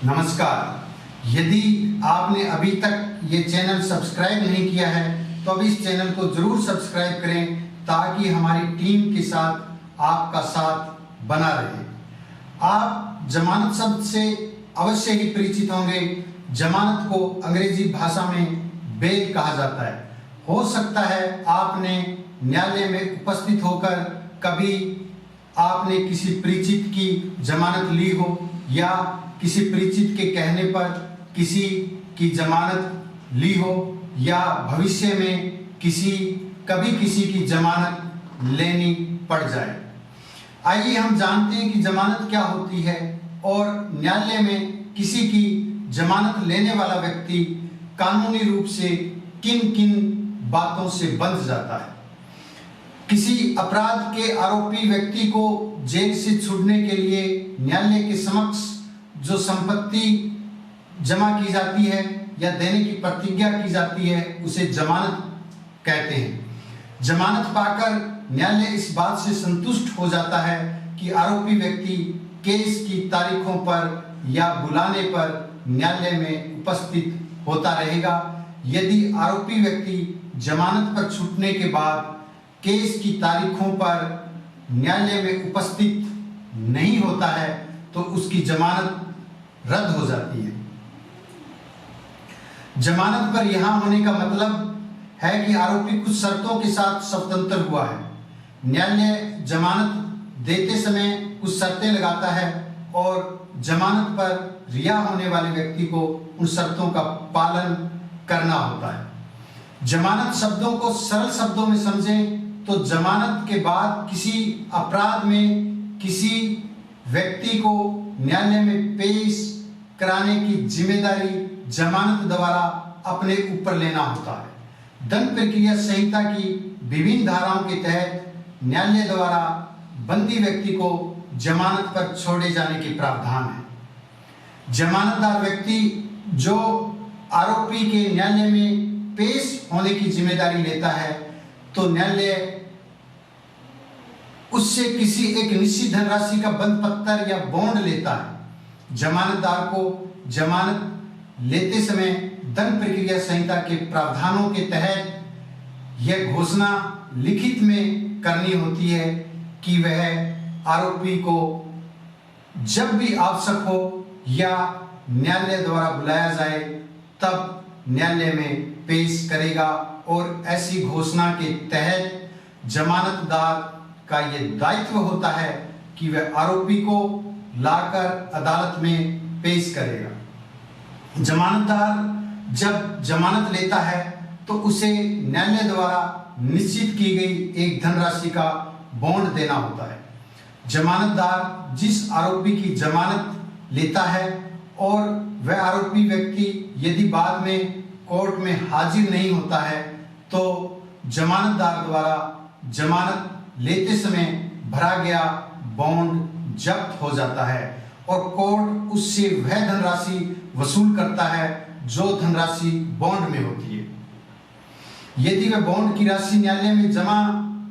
नमस्कार। यदि आपने अभी तक ये चैनल सब्सक्राइब नहीं किया है तो अब इस चैनल को जरूर सब्सक्राइब करें ताकि हमारी टीम के साथ आपका साथ बना रहे। आप जमानत शब्द से अवश्य ही परिचित होंगे। जमानत को अंग्रेजी भाषा में बेल कहा जाता है। हो सकता है आपने न्यायालय में उपस्थित होकर कभी आपने किसी परिचित की जमानत ली हो या किसी परिचित के कहने पर किसी की जमानत ली हो या भविष्य में कभी किसी की जमानत लेनी पड़ जाए। आइए हम जानते हैं कि जमानत क्या होती है और न्यायालय में किसी की जमानत लेने वाला व्यक्ति कानूनी रूप से किन किन बातों से बंध जाता है। किसी अपराध के आरोपी व्यक्ति को जेल से छूटने के लिए न्यायालय के समक्ष जो संपत्ति जमा की जाती है या देने की प्रतिज्ञा की जाती है उसे जमानत कहते हैं। जमानत पाकर न्यायालय इस बात से संतुष्ट हो जाता है कि आरोपी व्यक्ति केस की तारीखों पर या बुलाने पर न्यायालय में उपस्थित होता रहेगा। यदि आरोपी व्यक्ति जमानत पर छूटने के बाद केस की तारीखों पर न्यायालय में उपस्थित नहीं होता है तो उसकी जमानत रद्द हो जाती है। जमानत पर यहां होने का मतलब है कि आरोपी कुछ शर्तों के साथ स्वतंत्र हुआ है। न्यायालय जमानत देते समय कुछ शर्तें लगाता है और जमानत पर रिहा होने वाले व्यक्ति को उन शर्तों का पालन करना होता है। जमानत शब्दों को सरल शब्दों में समझें तो जमानत के बाद किसी अपराध में किसी व्यक्ति को न्यायालय में पेश कराने की जिम्मेदारी जमानत द्वारा अपने ऊपर लेना होता है। दंड प्रक्रिया संहिता की विभिन्न धाराओं के तहत न्यायालय द्वारा बंदी व्यक्ति को जमानत पर छोड़े जाने के प्रावधान है। जमानतदार व्यक्ति जो आरोपी के न्यायालय में पेश होने की जिम्मेदारी लेता है तो न्यायालय उससे किसी एक निश्चित धनराशि का बंद पत्र या बॉन्ड लेता है। जमानतदार को जमानत लेते समय दंड प्रक्रिया संहिता के प्रावधानों के तहत यह घोषणा लिखित में करनी होती है कि वह आरोपी को जब भी आवश्यक हो या न्यायालय द्वारा बुलाया जाए तब न्यायालय में पेश करेगा और ऐसी घोषणा के तहत जमानतदार का यह दायित्व होता है कि वह आरोपी को लाकर अदालत में पेश करेगा। जमानतदार जब जमानत लेता है तो उसे न्यायालय द्वारा निश्चित की गई एक धनराशि का बॉन्ड देना होता है। जमानतदार जिस आरोपी की जमानत लेता है और वह आरोपी व्यक्ति यदि बाद में कोर्ट में हाजिर नहीं होता है तो जमानतदार द्वारा जमानत लेते समय भरा गया बॉन्ड जब्त हो जाता है और कोर्ट उससे वह धनराशि वसूल करता है जो धनराशि बॉन्ड में होती है। यदि वह बॉन्ड की राशि न्यायालय में जमा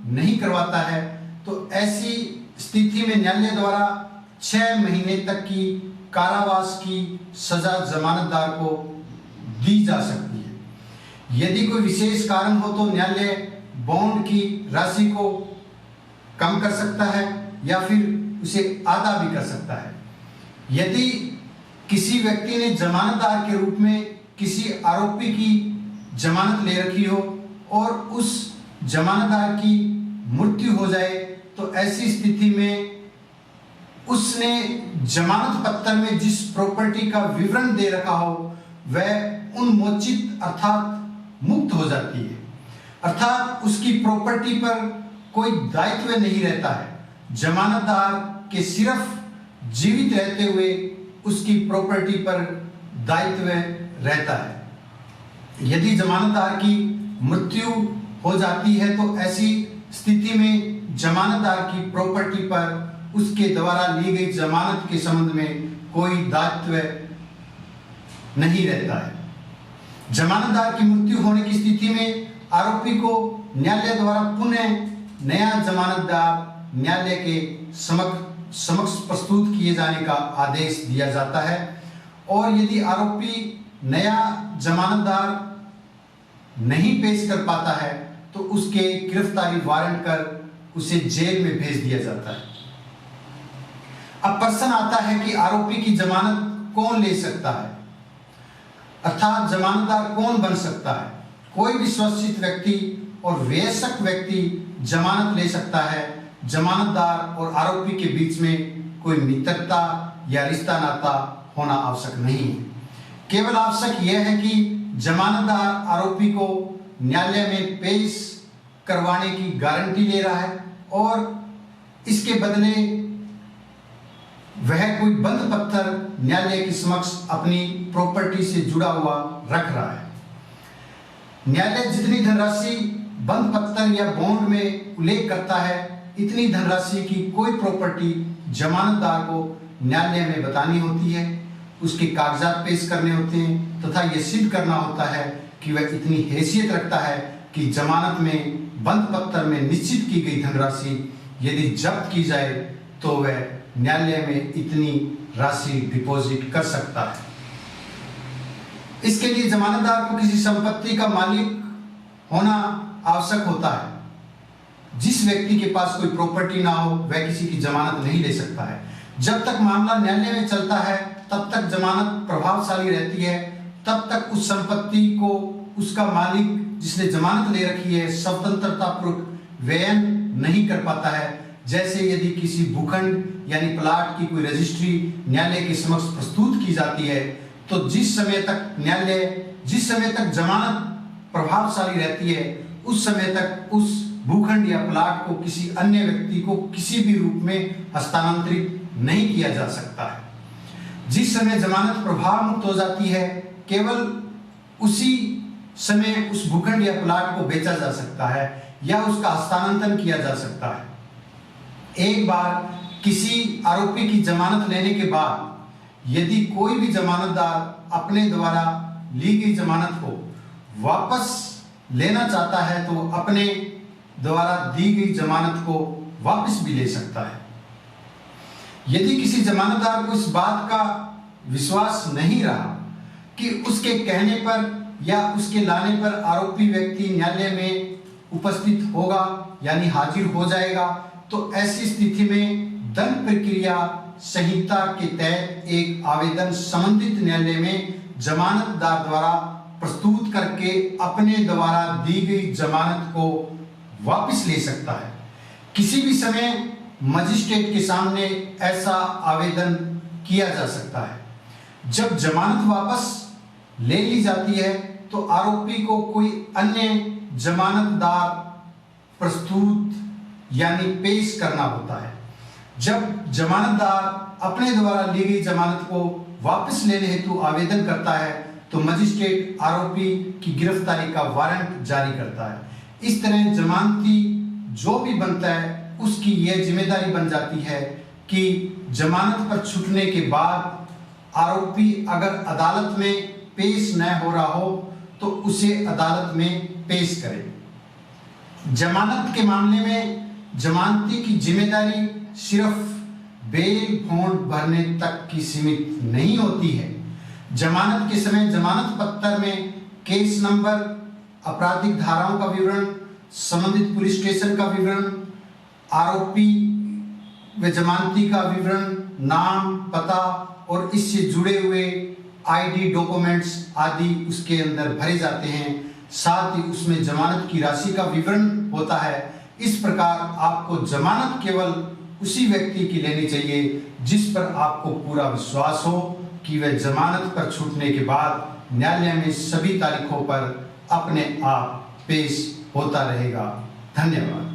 नहीं करवाता है तो ऐसी स्थिति में न्यायालय द्वारा 6 महीने तक की कारावास की सजा जमानतदार को दी जा सकती है। यदि कोई विशेष कारण हो तो न्यायालय बॉन्ड की राशि को कम कर सकता है या फिर उसे आधा भी कर सकता है। यदि किसी व्यक्ति ने जमानतदार के रूप में किसी आरोपी की जमानत ले रखी हो और उस जमानतदार की मृत्यु हो जाए तो ऐसी स्थिति में उसने जमानत पत्र में जिस प्रॉपर्टी का विवरण दे रखा हो वह उन्मोचित अर्थात मुक्त हो जाती है, अर्थात उसकी प्रॉपर्टी पर कोई दायित्व नहीं रहता है। जमानतदार के सिर्फ जीवित रहते हुए उसकी प्रॉपर्टी पर दायित्व रहता है। यदि जमानतदार की मृत्यु हो जाती है तो ऐसी स्थिति में जमानतदार की प्रॉपर्टी पर उसके द्वारा ली गई जमानत के संबंध में कोई दायित्व नहीं रहता है। जमानतदार की मृत्यु होने की स्थिति में आरोपी को न्यायालय द्वारा पुनः नया जमानतदार न्यायालय के समक्ष प्रस्तुत किए जाने का आदेश दिया जाता है और यदि आरोपी नया जमानतदार नहीं पेश कर पाता है तो उसके गिरफ्तारी वारंट कर उसे जेल में भेज दिया जाता है। अब प्रश्न आता है कि आरोपी की जमानत कौन ले सकता है, अर्थात जमानतदार कौन बन सकता है। कोई विश्वसित व्यक्ति और वयस्क व्यक्ति जमानत ले सकता है। जमानतदार और आरोपी के बीच में कोई मित्रता या रिश्ता नाता होना आवश्यक नहीं है। केवल आवश्यक यह है कि जमानतदार आरोपी को न्यायालय में पेश करवाने की गारंटी ले रहा है और इसके बदले वह कोई बंद पत्थर न्यायालय के समक्ष अपनी प्रॉपर्टी से जुड़ा हुआ रख रहा है। न्यायालय जितनी धनराशि बंद पत्थर या बॉन्ड में उल्लेख करता है, इतनी धनराशि की कोई प्रॉपर्टी जमानतदार को न्यायालय में बतानी होती है, उसके कागजात पेश करने होते हैं तथा यह सिद्ध करना होता है कि वह इतनी हैसियत रखता है कि जमानत में बंद पत्थर में निश्चित की गई धनराशि यदि जब्त की जाए तो वह न्यायालय में इतनी राशि डिपॉजिट कर सकता है। इसके लिए जमानतदार को किसी संपत्ति का मालिक होना आवश्यक होता है। जिस व्यक्ति के पास कोई प्रॉपर्टी ना हो वह किसी की जमानत नहीं ले सकता है। जब तक मामला न्यायालय में चलता है तब तक जमानत प्रभावशाली रहती है, तब तक उस संपत्ति को उसका मालिक जिसने जमानत ले रखी है स्वतंत्रता पूर्वक व्ययन नहीं कर पाता है। जैसे यदि किसी भूखंड यानी प्लाट की कोई रजिस्ट्री न्यायालय के समक्ष प्रस्तुत की जाती है तो जिस समय तक जमानत प्रभावशाली रहती है उस समय तक उस भूखंड या प्लाट को किसी अन्य व्यक्ति को किसी भी रूप में हस्तांतरित नहीं किया जा सकता है। जिस समय जमानत प्रभाव मुक्त हो जाती है केवल उसी समय उस भूखंड या प्लाट को बेचा जा सकता है या उसका हस्तांतरण किया जा सकता है। एक बार किसी आरोपी की जमानत लेने के बाद यदि कोई भी जमानतदार अपने द्वारा ली गई जमानत को वापस लेना चाहता है तो अपने द्वारा दी गई जमानत को वापस भी ले सकता है। यदि किसी जमानतदार को इस बात का विश्वास नहीं रहा कि उसके कहने पर या उसके लाने पर आरोपी व्यक्ति न्यायालय में उपस्थित होगा यानी हाजिर हो जाएगा तो ऐसी स्थिति में दंड प्रक्रिया संहिता के तहत एक आवेदन संबंधित न्यायालय में जमानतदार द्वारा प्रस्तुत करके अपने द्वारा दी गई जमानत को वापस ले सकता है। किसी भी समय मजिस्ट्रेट के सामने ऐसा आवेदन किया जा सकता है। जब जमानत वापस ले ली जाती है तो आरोपी को कोई अन्य जमानतदार प्रस्तुत यानी पेश करना होता है। जब जमानतदार अपने द्वारा ली गई जमानत को वापस लेने हेतु आवेदन करता है तो मजिस्ट्रेट आरोपी की गिरफ्तारी का वारंट जारी करता है। इस तरह जमानती जो भी बनता है उसकी यह जिम्मेदारी बन जाती है कि जमानत पर छूटने के बाद आरोपी अगर अदालत में पेश न हो रहा हो तो उसे अदालत में पेश करे। जमानत के मामले में जमानती की जिम्मेदारी सिर्फ बेल बॉन्ड भरने तक की सीमित नहीं होती है। जमानत के समय जमानत पत्र में केस नंबर, आपराधिक धाराओं का विवरण, संबंधित पुलिस स्टेशन का विवरण, आरोपी व जमानती का विवरण, नाम, पता और इससे जुड़े हुए आईडी डॉक्यूमेंट्स आदि उसके अंदर भरे जाते हैं। साथ ही उसमें जमानत की राशि का विवरण होता है। इस प्रकार आपको जमानत केवल उसी व्यक्ति की लेनी चाहिए जिस पर आपको पूरा विश्वास हो कि वह जमानत पर छूटने के बाद न्यायालय में सभी तारीखों पर अपने आप पेश होता रहेगा। धन्यवाद।